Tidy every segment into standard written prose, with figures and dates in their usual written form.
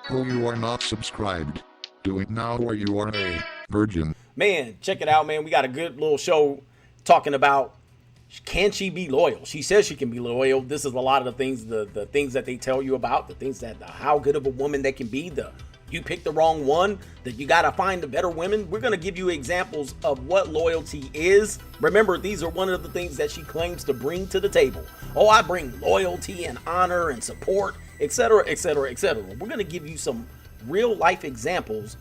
Oh, you are not subscribed. Do it now or you are a virgin. Man, check it out, man. We got a good little show talking about can she be loyal? She says she can be loyal. This is a lot of the things, the things that they tell you about, the things that how good of a woman they can be, the you picked the wrong one, that you got to find the better women. We're going to give you examples of what loyalty is. Remember, these are one of the things that she claims to bring to the table. Oh, I bring loyalty and honor and support, etc., etc., etc. We're going to give you some real life examples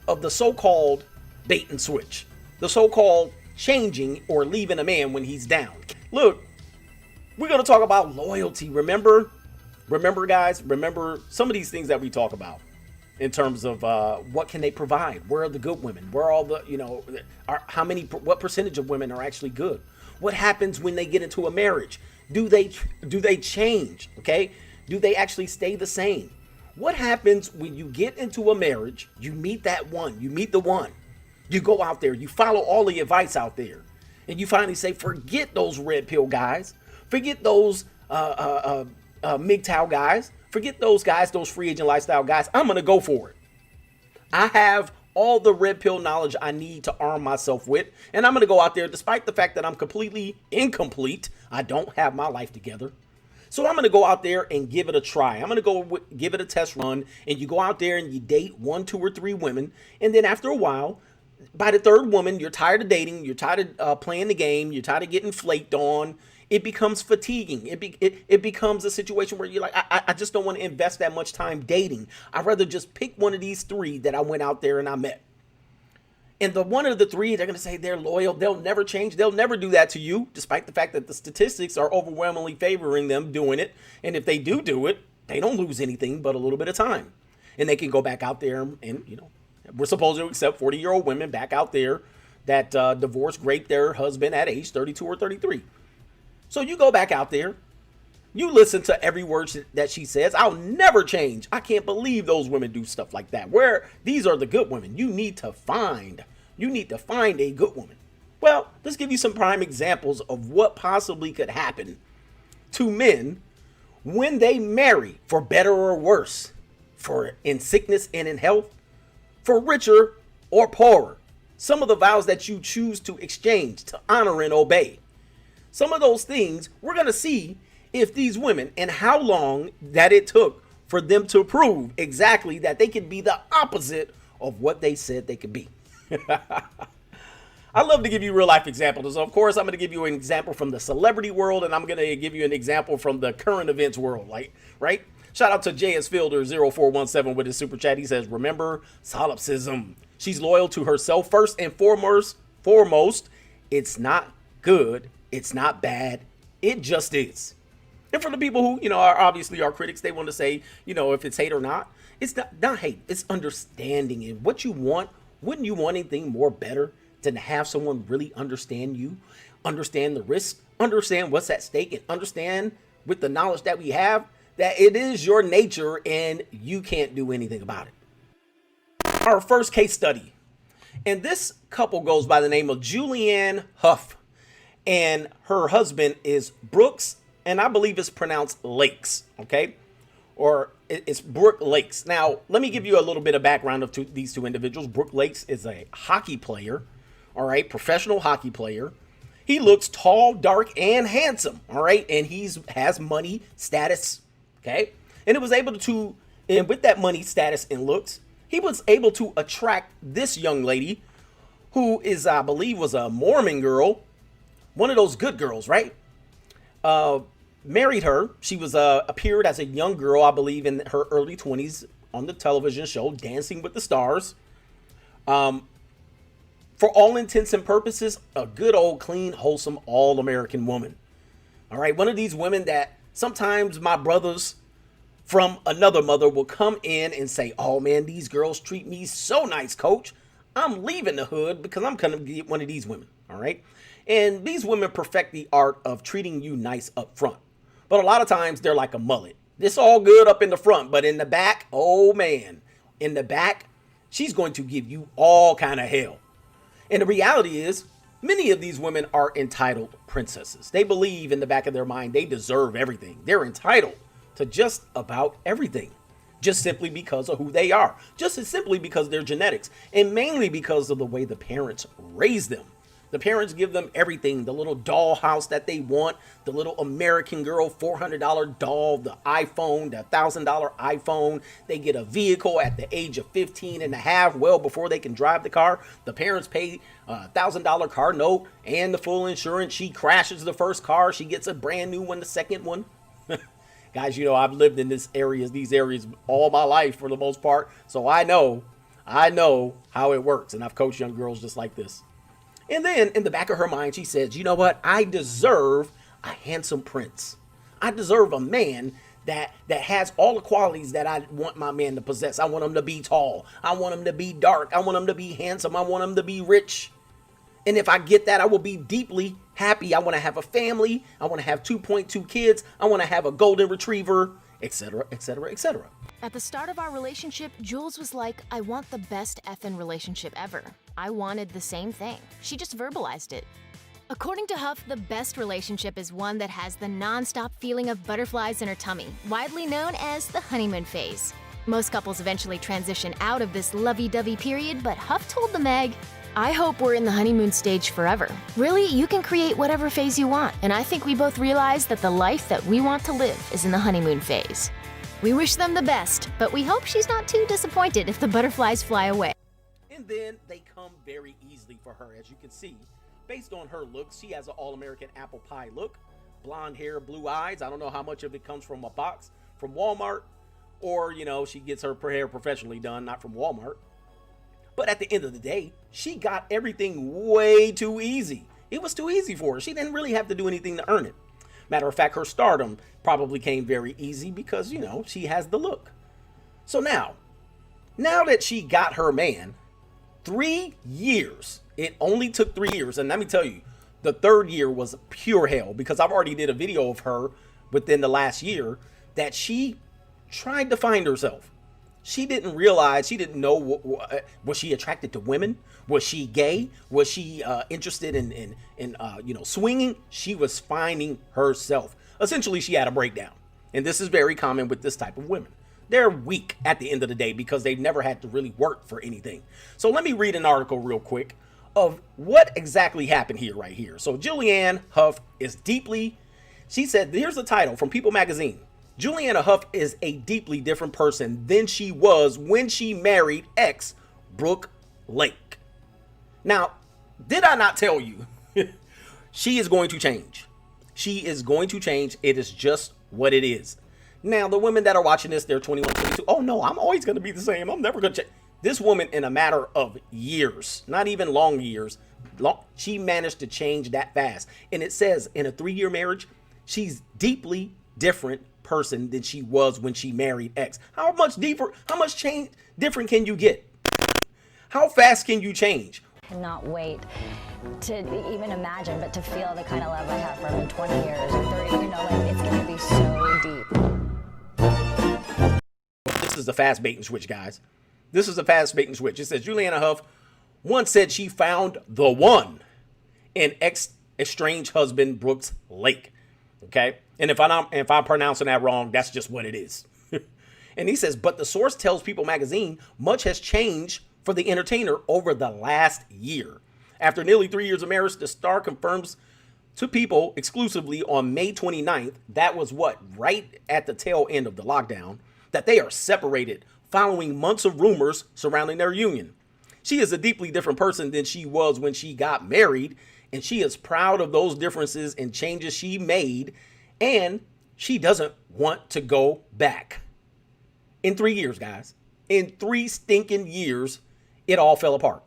of the so-called bait and switch, the so-called changing or leaving a man when he's down. Look, we're going to talk about loyalty. Remember guys, remember some of these things that we talk about in terms of what can they provide? Where are the good women? Where are all the, what percentage of women are actually good? What happens when they get into a marriage? Do they change? Okay? Do they actually stay the same? What happens when you get into a marriage, you meet that one, you meet the one, you go out there, you follow all the advice out there, and you finally say, forget those red pill guys, forget those MGTOW guys, forget those guys, those free agent lifestyle guys, I'm going to go for it. I have all the red pill knowledge I need to arm myself with, and I'm going to go out there despite the fact that I'm completely incomplete. I don't have my life together. So I'm going to go out there and give it a try. I'm going to go give it a test run, and you go out there and you date 1, 2, or 3 women. And then after a while, by the third woman, you're tired of dating. You're tired of playing the game. You're tired of getting flaked on. It becomes fatiguing. It becomes a situation where you're like, I just don't want to invest that much time dating. I'd rather just pick one of these 3 that I went out there and I met. And the one of the 3, they're going to say they're loyal. They'll never change. They'll never do that to you, despite the fact that the statistics are overwhelmingly favoring them doing it. And if they do it, they don't lose anything but a little bit of time. And they can go back out there and we're supposed to accept 40-year-old women back out there that divorced, raped their husband at age 32 or 33. So you go back out there. You listen to every word that she says. I'll never change. I can't believe those women do stuff like that. Where these are the good women. You need to find a good woman. Well, let's give you some prime examples of what possibly could happen to men when they marry, for better or worse, for in sickness and in health, for richer or poorer. Some of the vows that you choose to exchange, to honor and obey. Some of those things we're going to see if these women and how long that it took for them to prove exactly that they could be the opposite of what they said they could be. I love to give you real life examples. So of course, I'm going to give you an example from the celebrity world, and I'm going to give you an example from the current events world, right? Shout out to JS Fielder 0417 with his super chat. He says, remember solipsism. She's loyal to herself first and foremost. It's not good. It's not bad. It just is. And for the people who, are obviously our critics, they want to say, if it's hate or not, it's not hate. It's understanding. And what you want, wouldn't you want anything more better than to have someone really understand you, understand the risk, understand what's at stake, and understand with the knowledge that we have that it is your nature and you can't do anything about it. Our first case study. And this couple goes by the name of Julianne Huff. And her husband is Brooks, and I believe it's pronounced Lakes, okay? Or it's Brooke Lakes. Now, let me give you a little bit of background of these 2 individuals. Brooke Lakes is a hockey player, all right? Professional hockey player. He looks tall, dark, and handsome, all right? And has money, status, okay? And with that money, status, and looks, he was able to attract this young lady who is, I believe, was a Mormon girl, one of those good girls, right? Married her. She was appeared as a young girl, I believe, in her early 20s on the television show Dancing with the Stars. For all intents and purposes, a good old, clean, wholesome, all-American woman. All right, one of these women that sometimes my brothers from another mother will come in and say, oh man, these girls treat me so nice, coach. I'm leaving the hood because I'm going to get one of these women. All right. And these women perfect the art of treating you nice up front. But a lot of times they're like a mullet. It's all good up in the front, but in the back, oh man, in the back, she's going to give you all kind of hell. And the reality is, many of these women are entitled princesses. They believe in the back of their mind they deserve everything. They're entitled to just about everything. just simply because of who they are, just as simply because they're genetics, and mainly because of the way the parents raise them. The parents give them everything, the little dollhouse that they want, the little American Girl $400 doll, the iPhone, the $1,000 iPhone. They get a vehicle at the age of 15 and a half, well before they can drive the car. The parents pay a $1,000 car note and the full insurance. She crashes the first car. She gets a brand new one, the second one. Guys, you know, I've lived in these areas all my life for the most part. So I know how it works. And I've coached young girls just like this. And then in the back of her mind, she says, you know what? I deserve a handsome prince. I deserve a man that has all the qualities that I want my man to possess. I want him to be tall. I want him to be dark. I want him to be handsome. I want him to be rich. And if I get that, I will be deeply happy. I want to have a family. I want to have 2.2 kids. I want to have a golden retriever, etc., etc., etc. At the start of our relationship, Jules was like, I want the best effing relationship ever. I wanted the same thing. She just verbalized it. According to Huff, the best relationship is one that has the non-stop feeling of butterflies in her tummy, widely known as the honeymoon phase. Most couples eventually transition out of this lovey-dovey period, but Huff told the Meg, I hope we're in the honeymoon stage forever. Really, you can create whatever phase you want, and I think we both realize that the life that we want to live is in the honeymoon phase. We wish them the best, but we hope she's not too disappointed if the butterflies fly away. And then they come very easily for her, as you can see. Based on her looks, she has an all-American apple pie look. Blonde hair, blue eyes. I don't know how much of it comes from a box from Walmart, or, you know, she gets her hair professionally done, not from Walmart. But at the end of the day, she got everything way too easy. It was too easy for her. She didn't really have to do anything to earn it. Matter of fact, her stardom probably came very easy because, you know, she has the look. So now that she got her man, 3 years, it only took 3 years. And let me tell you, the third year was pure hell because I've already did a video of her within the last year that she tried to find herself. She didn't realize, she didn't know, was she attracted to women? Was she gay? Was she interested in swinging? She was finding herself. Essentially, she had a breakdown. And this is very common with this type of women. They're weak at the end of the day because they've never had to really work for anything. So let me read an article real quick of what exactly happened here, right here. So Julianne Hough is she said, here's the title from People Magazine. Julianne Hough is a deeply different person than she was when she married ex Brooke Lake. Now, did I not tell you? She is going to change. She is going to change. It is just what it is. Now, the women that are watching this, they're 21, 22. Oh, no, I'm always going to be the same. I'm never going to change. This woman, in a matter of years, not even long years, she managed to change that fast. And it says in a 3-year marriage, she's deeply different person than she was when she married ex. How much different can you get? How fast can you change? Cannot wait to even imagine, but to feel the kind of love I have for him in 20 years or 30, it's going to be so deep. This is a fast bait and switch, guys. This is a fast bait and switch. It says Julianne Hough once said she found the one in estranged husband Brooks Lake. Okay, and if I'm pronouncing that wrong, that's just what it is. And he says, but the source tells People Magazine much has changed for the entertainer over the last year. After nearly 3 years of marriage, the star confirms to People exclusively on May 29th, that was right at the tail end of the lockdown, that they are separated following months of rumors surrounding their union. She is a deeply different person than she was when she got married, and she is proud of those differences and changes she made, and she doesn't want to go back. In 3 years, guys, in 3 stinking years, it all fell apart.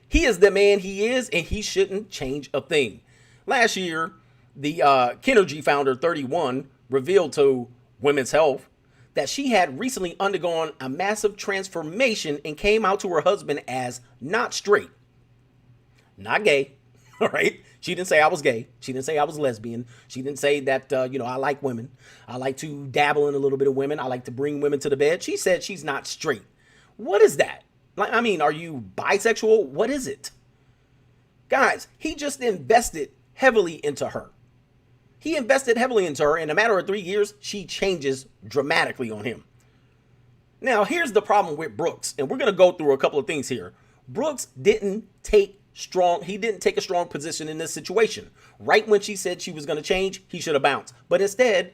He is the man he is, and he shouldn't change a thing. Last year, the Kinergy founder, 31, revealed to Women's Health that she had recently undergone a massive transformation and came out to her husband as not straight, not gay. All right. She didn't say I was gay. She didn't say I was lesbian. She didn't say that, I like women. I like to dabble in a little bit of women. I like to bring women to the bed. She said she's not straight. What is that? Are you bisexual? What is it? Guys, he just invested heavily into her. In a matter of 3 years, she changes dramatically on him. Now, here's the problem with Brooks, and we're going to go through a couple of things here. Brooks didn't take a strong position in this situation. Right when she said she was going to change, he should have bounced. But instead,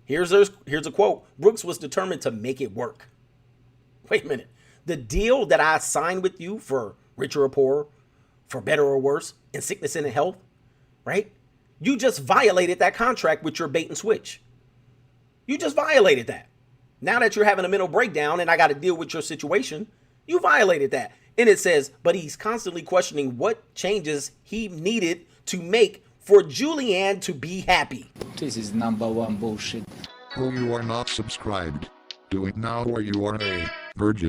here's a quote. Brooks was determined to make it work. Wait a minute. The deal that I signed with you for richer or poorer, for better or worse, in sickness and in health, right? You just violated that contract with your bait and switch. You just violated that. Now that you're having a mental breakdown and I got to deal with your situation, you violated that. And it says, but he's constantly questioning what changes he needed to make for Julianne to be happy. This is #1 bullshit. Oh, you are not subscribed. Do it now or you are a virgin.